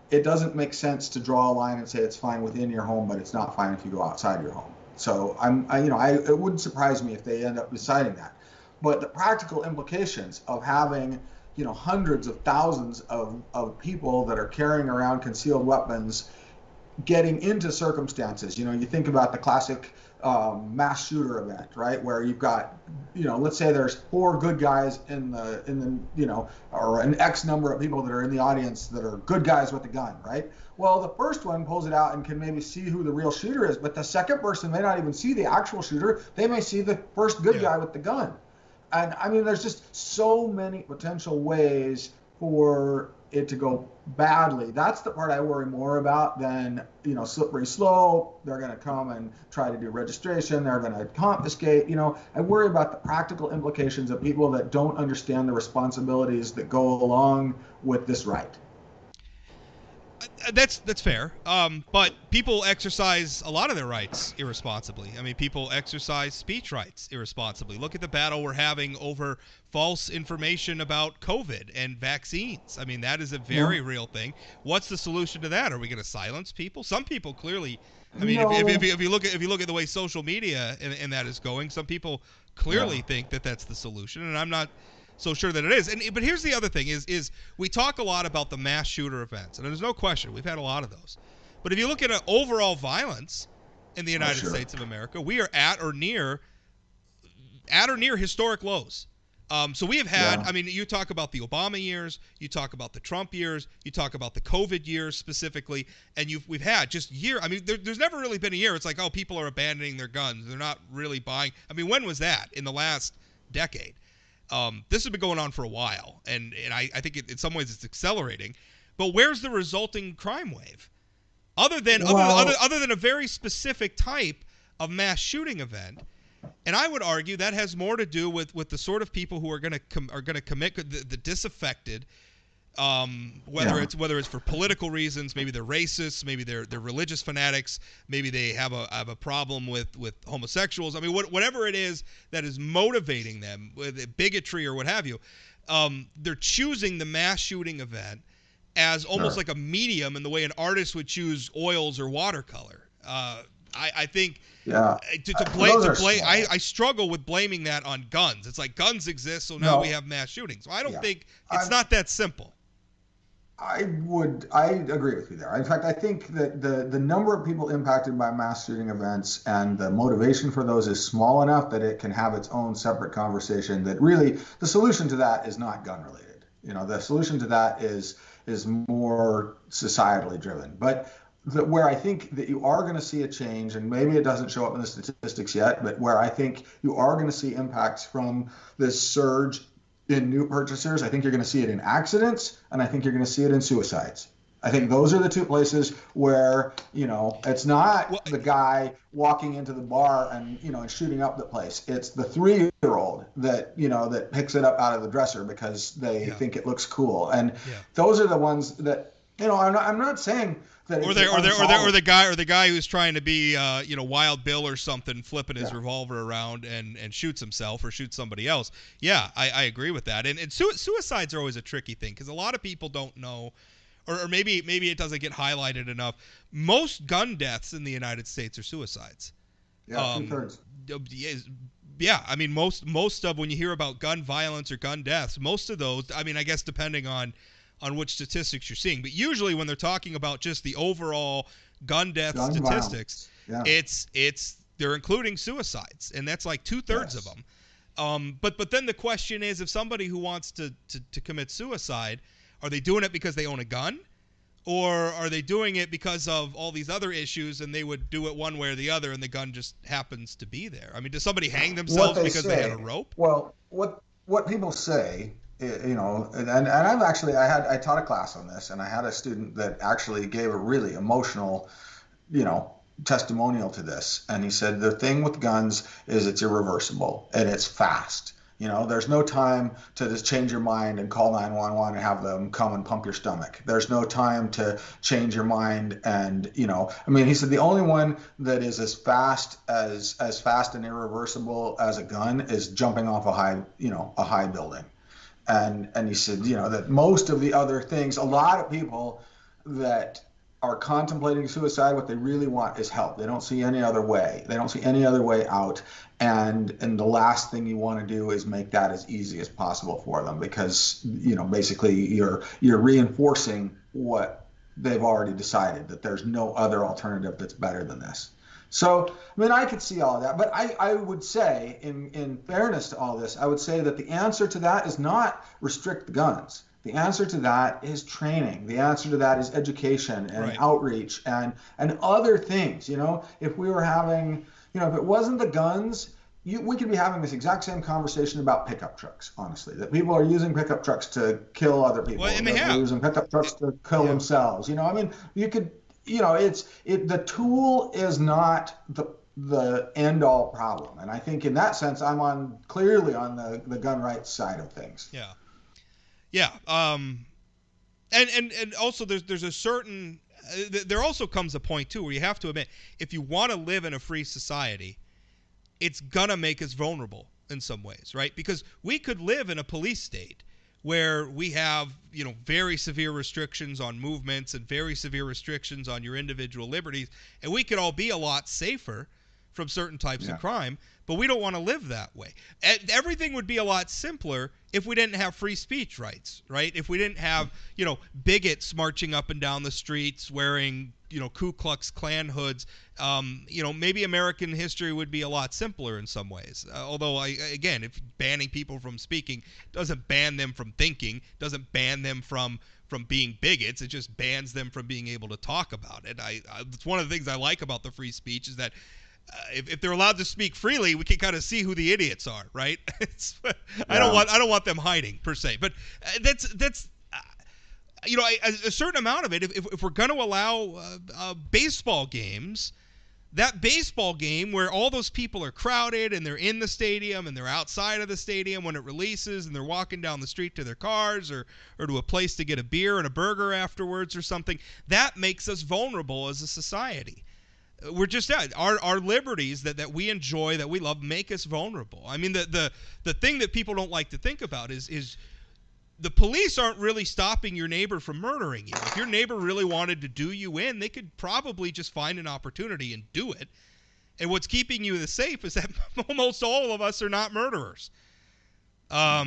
it doesn't make sense to draw a line and say it's fine within your home, but it's not fine if you go outside your home. So it wouldn't surprise me if they end up deciding that. But the practical implications of having, hundreds of thousands of people that are carrying around concealed weapons, getting into circumstances, you think about the classic mass shooter event, right? Where you've got, let's say there's 4 good guys in the, or an X number of people that are in the audience that are good guys with a gun, right? Well, the first one pulls it out and can maybe see who the real shooter is, but the second person may not even see the actual shooter. They may see the first good guy with the gun. And I mean, there's just so many potential ways for it to go badly. That's the part I worry more about than, slippery slope. They're going to come and try to do registration. They're going to confiscate. I worry about the practical implications of people that don't understand the responsibilities that go along with this right. That's fair. But people exercise a lot of their rights irresponsibly. I mean, people exercise speech rights irresponsibly. Look at the battle we're having over false information about COVID and vaccines. I mean, that is a very real thing. What's the solution to that? Are we going to silence people? Some people clearly. I mean, No. if you look at the way social media and that is going, some people clearly think that that's the solution, and I'm not so sure that it is. But here's the other thing: is we talk a lot about the mass shooter events, and there's no question we've had a lot of those. But if you look at overall violence in the United States of America, we are at or near historic lows. So we have had. I mean, you talk about the Obama years, you talk about the Trump years, you talk about the COVID years specifically, and we've had just year. I mean, there's never really been a year. It's like, oh, people are abandoning their guns. They're not really buying. I mean, when was that? In the last decade. This has been going on for a while, and I think in some ways it's accelerating. But where's the resulting crime wave? Other than a very specific type of mass shooting event, and I would argue that has more to do with the sort of people who are going to commit the disaffected, whether it's for political reasons, maybe they're racists, maybe they're religious fanatics, maybe they have a problem with homosexuals. I mean, whatever it is that is motivating them, with bigotry or what have you, they're choosing the mass shooting event as almost like a medium in the way an artist would choose oils or watercolor. I think to blame I struggle with blaming that on guns. It's like guns exist, so now we have mass shootings. So I don't think it's not that simple. I agree with you there. In fact, I think that the number of people impacted by mass shooting events and the motivation for those is small enough that it can have its own separate conversation. That really the solution to that is not gun related. The solution to that is more societally driven. But where I think that you are going to see a change, and maybe it doesn't show up in the statistics yet, but where I think you are going to see impacts from this surge in new purchasers, I think you're going to see it in accidents, and I think you're going to see it in suicides. I think those are the two places where, it's not the guy walking into the bar and, and shooting up the place. It's the 3-year-old that picks it up out of the dresser because they think it looks cool. And those are the ones that, I'm not saying that or the guy who's trying to be Wild Bill or something, flipping his revolver around and shoots himself or shoots somebody else. Yeah, I agree with that. And suicides are always a tricky thing because a lot of people don't know, or maybe it doesn't get highlighted enough. Most gun deaths in the United States are suicides. Yeah, 2/3. Yeah, I mean most of when you hear about gun violence or gun deaths, most of those, I mean, I guess depending on which statistics you're seeing, but usually when they're talking about just the overall gun death statistics, they're including suicides, and that's like 2/3 of them. But then the question is, if somebody who wants to commit suicide, are they doing it because they own a gun, or are they doing it because of all these other issues, and they would do it one way or the other, and the gun just happens to be there? I mean, does somebody hang themselves because they had a rope? Well, what people say, and I taught a class on this, and I had a student that actually gave a really emotional, testimonial to this. And he said, the thing with guns is it's irreversible and it's fast. There's no time to just change your mind and call 911 and have them come and pump your stomach. There's no time to change your mind. And, he said the only one that is as fast and irreversible as a gun is jumping off a high building. And he said, that most of the other things, a lot of people that are contemplating suicide, what they really want is help. They don't see any other way. They don't see any other way out. And the last thing you want to do is make that as easy as possible for them, because, basically you're reinforcing what they've already decided, that there's no other alternative that's better than this. So, I could see all of that, but I would say, in fairness to all this, I would say that the answer to that is not restrict the guns. The answer to that is training. The answer to that is education and outreach and other things. If we were having, if it wasn't the guns, we could be having this exact same conversation about pickup trucks, honestly, that people are using pickup trucks to kill other people. Well, and they have. They're using pickup trucks to kill themselves. You could, the tool is not the end all problem. And I think in that sense, I'm clearly on the gun rights side of things. Yeah. And also there's a certain, there also comes a point too where you have to admit, if you want to live in a free society, it's gonna make us vulnerable in some ways, right? Because we could live in a police state where we have, very severe restrictions on movements and very severe restrictions on your individual liberties, and we could all be a lot safer from certain types of crime, but we don't want to live that way. Everything would be a lot simpler if we didn't have free speech rights, right? If we didn't have, bigots marching up and down the streets wearing, Ku Klux Klan hoods. Maybe American history would be a lot simpler in some ways. Although, again, if banning people from speaking doesn't ban them from thinking, doesn't ban them from being bigots, it just bans them from being able to talk about it. It's one of the things I like about the free speech is that if they're allowed to speak freely, we can kind of see who the idiots are, right? I don't want them hiding per se, but that's a certain amount of it. If we're going to allow baseball games, that baseball game where all those people are crowded and they're in the stadium and they're outside of the stadium when it releases and they're walking down the street to their cars or to a place to get a beer and a burger afterwards or something, that makes us vulnerable as a society. We're just our liberties that we enjoy, that we love, make us vulnerable. I mean, the thing that people don't like to think about is the police aren't really stopping your neighbor from murdering you. If your neighbor really wanted to do you in, they could probably just find an opportunity and do it. And what's keeping you safe is that almost all of us are not murderers. So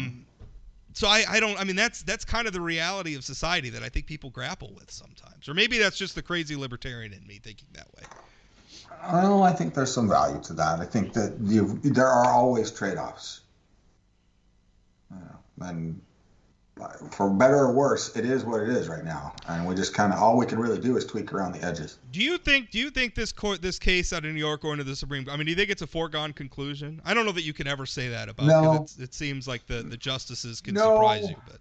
that's kind of the reality of society that I think people grapple with sometimes. Or maybe that's just the crazy libertarian in me thinking that way. Well, I think there's some value to that. I think that there are always trade-offs. And for better or worse, it is what it is right now. And we just kind of, all we can really do is tweak around the edges. Do you think this case out of New York going to the Supreme Court, do you think it's a foregone conclusion? I don't know that you can ever say that about it. No. It seems like the justices can surprise you, but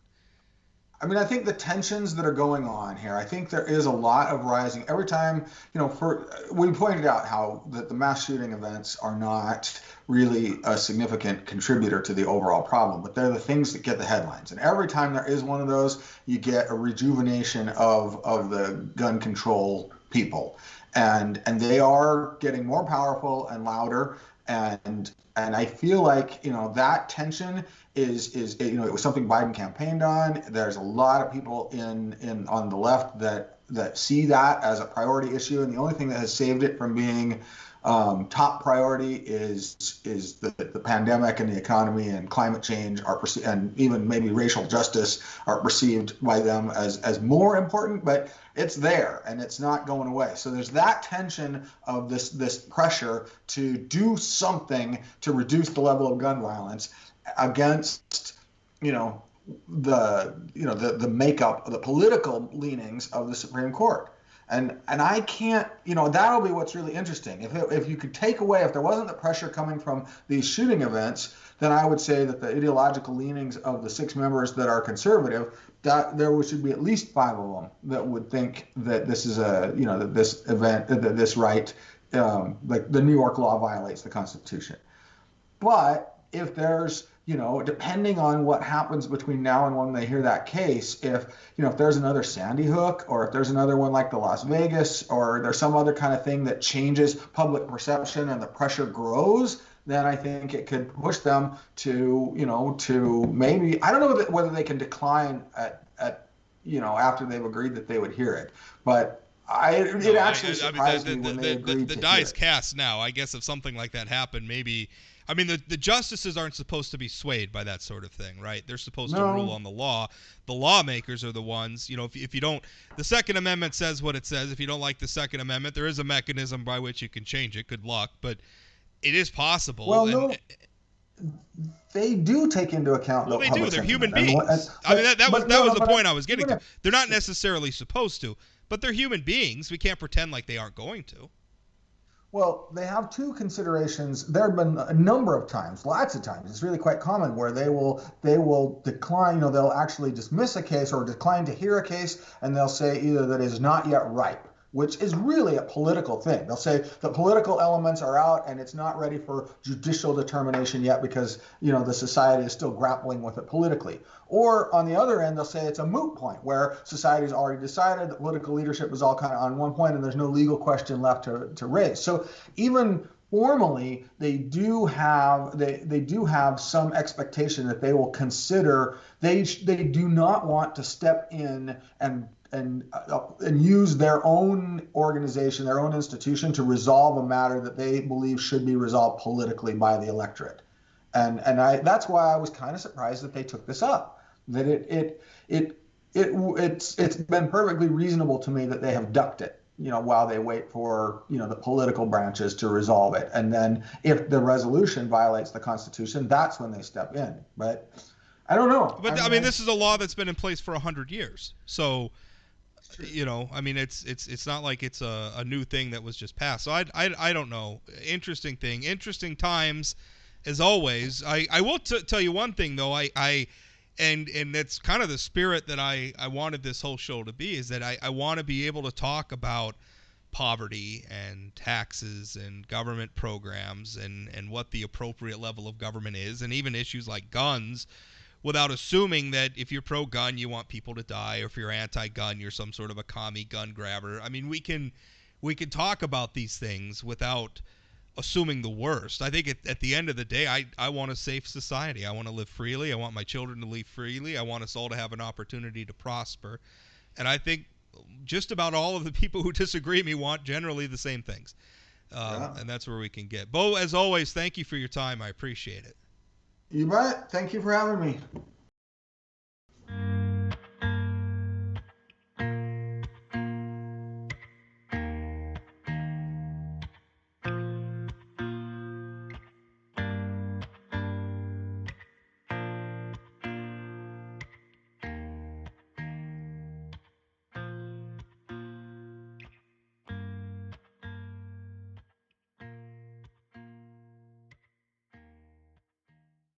I think the tensions that are going on here, I think there is a lot of rising. Every time, we pointed out how that the mass shooting events are not really a significant contributor to the overall problem, but they're the things that get the headlines. And every time there is one of those, you get a rejuvenation of the gun control people. And they are getting more powerful and louder. And I feel like, that tension is it was something Biden campaigned on. There's a lot of people on the left that see that as a priority issue, and the only thing that has saved it from being top priority is the pandemic and the economy and climate change and even maybe racial justice are perceived by them as more important, but it's there and it's not going away. So there's that tension of this pressure to do something to reduce the level of gun violence against the makeup, the political leanings of the Supreme Court. And I can't, that'll be what's really interesting. If you could take away, if there wasn't the pressure coming from these shooting events, then I would say that the ideological leanings of the 6 members that are conservative, that there should be at least 5 of them that would think that this is that this event, that this right, like the New York law violates the Constitution. But if there's, depending on what happens between now and when they hear that case, if there's another Sandy Hook, or if there's another one like the Las Vegas, or there's some other kind of thing that changes public perception and the pressure grows, then I think it could push them to maybe, I don't know whether they can decline at after they've agreed that they would hear it, but it actually surprised me when they agreed to hear it. The die is cast now. I guess if something like that happened, maybe. The justices aren't supposed to be swayed by that sort of thing, right? They're supposed to rule on the law. The lawmakers are the ones, if you don't, the Second Amendment says what it says. If you don't like the Second Amendment, there is a mechanism by which you can change it. Good luck, but it is possible. Well, they do take into account. Well, they do. They're human beings. That was the point I was getting to. They're not necessarily supposed to, but they're human beings. We can't pretend like they aren't going to. Well, they have 2 considerations. There have been a number of times, lots of times, it's really quite common where they will decline, they'll actually dismiss a case or decline to hear a case, and they'll say either that it is not yet ripe. which is really a political thing. They'll say the political elements are out and it's not ready for judicial determination yet because, the society is still grappling with it politically. Or on the other end, they'll say it's a moot point where society's already decided, the political leadership is all kind of on one point and there's no legal question left to raise. So even formally, they do have some expectation that they will consider. They do not want to step in and use their own organization, their own institution to resolve a matter that they believe should be resolved politically by the electorate. And that's why I was kind of surprised that they took this up. That it's been perfectly reasonable to me that they have ducked it, while they wait for, the political branches to resolve it. And then if the resolution violates the Constitution, that's when they step in. But I don't know. But I mean, this is a law that's been in place for 100 years. So, it's not like it's a new thing that was just passed. So I don't know. Interesting thing. Interesting times, as always. I will tell you one thing, though. And that's kind of the spirit that I wanted this whole show to be, is that I want to be able to talk about poverty and taxes and government programs and what the appropriate level of government is, and even issues like guns, without assuming that if you're pro-gun, you want people to die, or if you're anti-gun, you're some sort of a commie gun grabber. I mean, we can talk about these things without assuming the worst. I think at the end of the day, I want a safe society. I want to live freely. I want my children to live freely. I want us all to have an opportunity to prosper. And I think just about all of the people who disagree with me want generally the same things. And that's where we can get. Bo, as always, thank you for your time. I appreciate it. You bet. Thank you for having me.